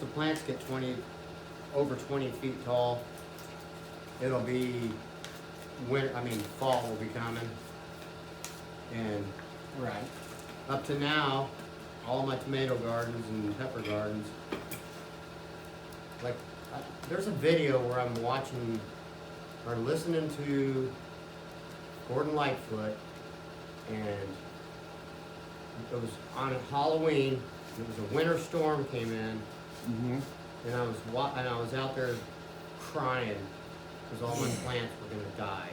the plants get over 20 feet tall, it'll be fall will be coming. And Right. up to now, all my tomato gardens and pepper gardens, like, there's a video where I'm watching or listening to Gordon Lightfoot, and it was on Halloween. It was a winter storm came in, Mm-hmm. and I was out there crying because all my plants were gonna die,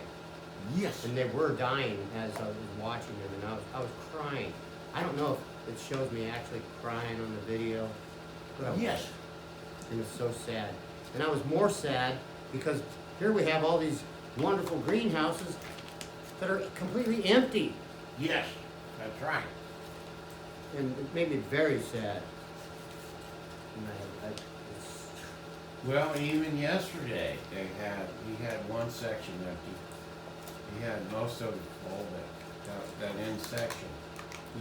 Yes. and they were dying as I was watching them, and I was crying. I don't know if it shows me actually crying on the video, but I was. Yes. And it's so sad. And I was more sad because here we have all these wonderful greenhouses that are completely empty. Yes. That's right. And it made me very sad. And it's, Well, even yesterday, we had one section empty. We had most of all that end section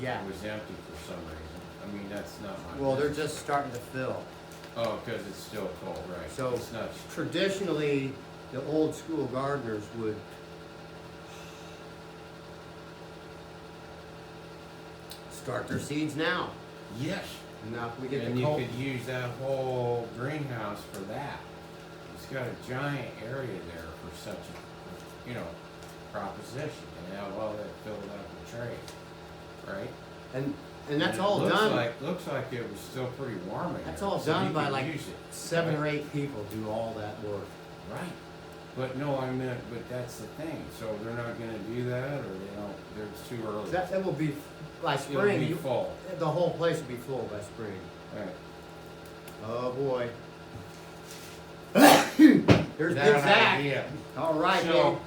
yeah. was empty for some reason. I mean, that's not my Well, they're business. just starting to fill. Oh, because it's still cold, right? So it's not. traditionally, the old school gardeners would start their seeds now. Yes. Now if we get And the you cold. could use that whole greenhouse for that. It's got a giant area there for such a, proposition, and have all that filled up with trays, right? And that's it all looks done. Looks like it was still pretty warm in That's there, all so done you by could like use it, 7 or right? 8 people do all that work. Right. But no, but that's the thing. So they're not going to do that, or they don't. It's too early. That will be by It'll spring. be full. The whole place will be full by spring. Right. Oh boy. There's That Big Zach. idea. All right, So, man.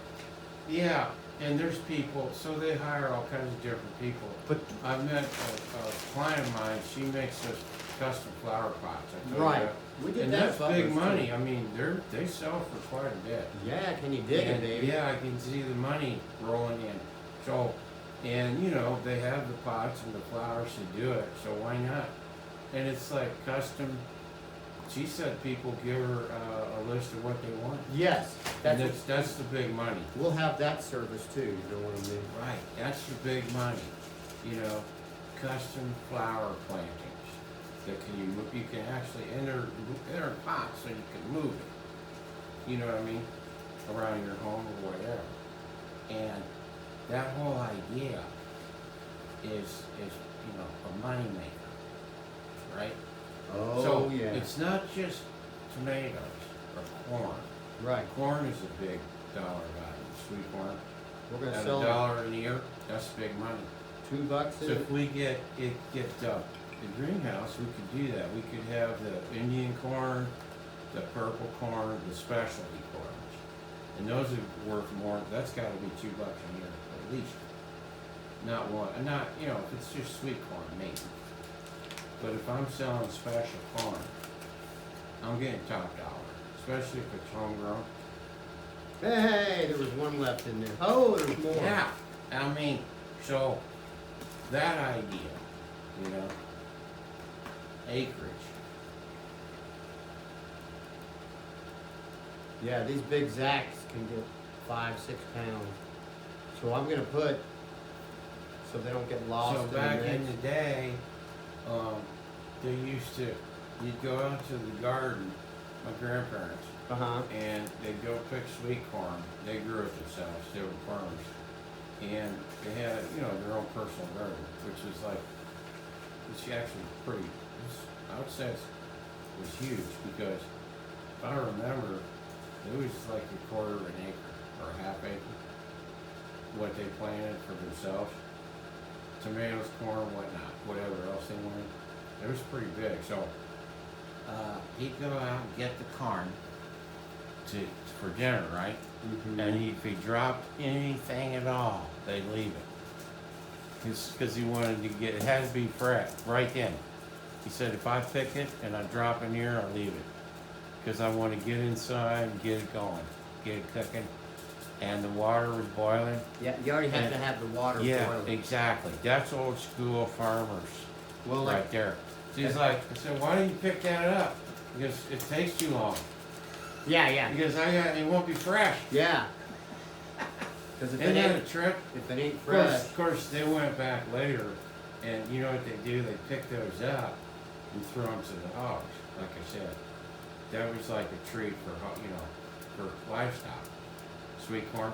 yeah, and there's people. So they hire all kinds of different people. But I met a client of mine. She makes us custom flower pots. I told you right, that. we did And that. that's at big Butler's, money. too. I mean, they sell for quite a bit. Yeah, can you dig it, And, baby? yeah, I can see the money rolling in. So, and they have the pots and the flowers to do it. So why not? And it's like custom. She said people give her a list of what they want. Yes, And that's. that's the big money. We'll have that service too. You know what I mean? Right, that's the big money. Custom flower plantings that you can actually enter pots so you can move it. You know what I mean? Around your home or whatever. And that whole idea is a money maker, right? Oh So yeah. it's not just tomatoes or corn. Right. Corn is a big dollar value, sweet corn. We're gonna At sell $1 a year, that's big money. $2. So if we get the greenhouse, we could do that. We could have the Indian corn, the purple corn, the specialty corns. And those are worth more. That's gotta be $2 a year, at least. Not one, if it's just sweet corn, maybe. But if I'm selling special corn, I'm getting top dollar, especially if it's homegrown. Hey, there was one left in there. Oh, there's more. Yeah, I mean, so that idea, acreage. Yeah, these big Zacks can get 5-6 pounds. So I'm gonna put so they don't get lost. So in back the in mix. the day, you'd go out to the garden, my grandparents, and they'd go pick sweet corn. They grew it themselves, they were farmers. And they had, their own personal garden, which is like, it's actually I would say it was huge, because if I remember, it was like a quarter of an acre, or a half acre, what they planted for themselves. Tomatoes, corn, whatnot, whatever else they wanted. It was pretty big, so he'd go out and get the corn for dinner, right? Mm-hmm. And if he dropped anything at all, they'd leave it. Because he wanted to get, it had to be fresh, right then. He said, if I pick it and I drop in here, I'll leave it. Because I want to get inside and get it going, get it cooking. And the water was boiling. Yeah, you already have to have the water boiling. Exactly. That's old school farmers Well, right there. So he's like, I said, why didn't you pick that up? because it takes too long. Yeah, yeah. Because it won't be fresh. Yeah. Because if Isn't it that a ain't, trip? if it ain't fresh. Of course, they went back later, and you know what they do? They pick those up and throw them to the hogs. Like I said, that was like a treat for for livestock, sweet corn,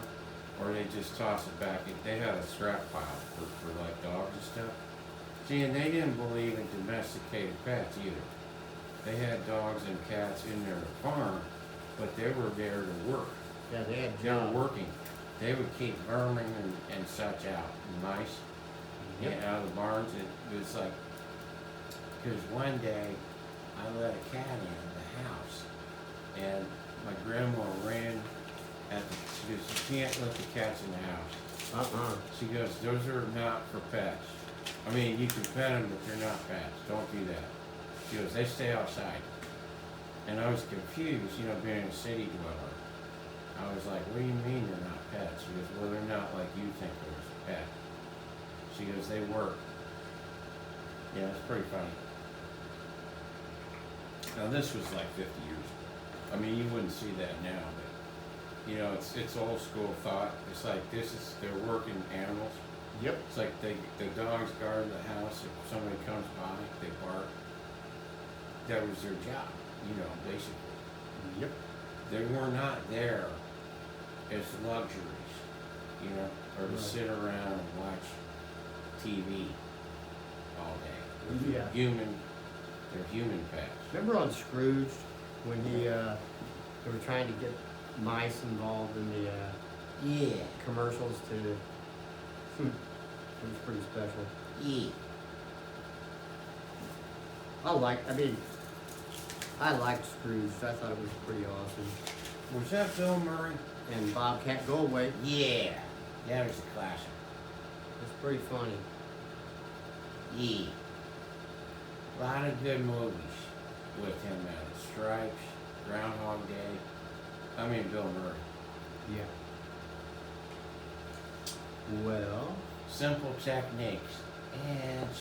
or they just toss it back. They had a scrap pile for like dogs and stuff. See, and they didn't believe in domesticated pets either. They had dogs and cats in their farm, but they were there to work. Yeah, they had They were jobs. working. They would keep vermin and such out, and mice, out of the barns. It was like, because one day I let a cat in the house, and my grandma ran at the, she goes, you can't let the cats in the house. She goes, those are not for pets. I mean, you can pet them, but they're not pets. Don't do that. She goes, they stay outside. And I was confused, being a city dweller. I was like, what do you mean they're not pets? She goes, well, they're not like you think they're a pet. She goes, they work. Yeah, it's pretty funny. Now this was like 50 years ago. I mean, you wouldn't see that now, but it's old school thought. It's like they're working animals. Yep. It's like the dogs guard the house. If somebody comes by, they bark. That was their job, basically. Yep. They were not there as luxuries, or to Right. sit around and watch TV all day. Yeah. They're human pets. Remember on Scrooge when they were trying to get mice involved in the commercials to. It was pretty special. Yeah. I liked Scrooge. I thought it was pretty awesome. Was that Bill Murray? And Bobcat Goldthwait. Yeah. That was a classic. It's pretty funny. Yeah. A lot of good movies with him in it. Stripes, Groundhog Day. I mean, Bill Murray. Yeah. Well. Simple techniques and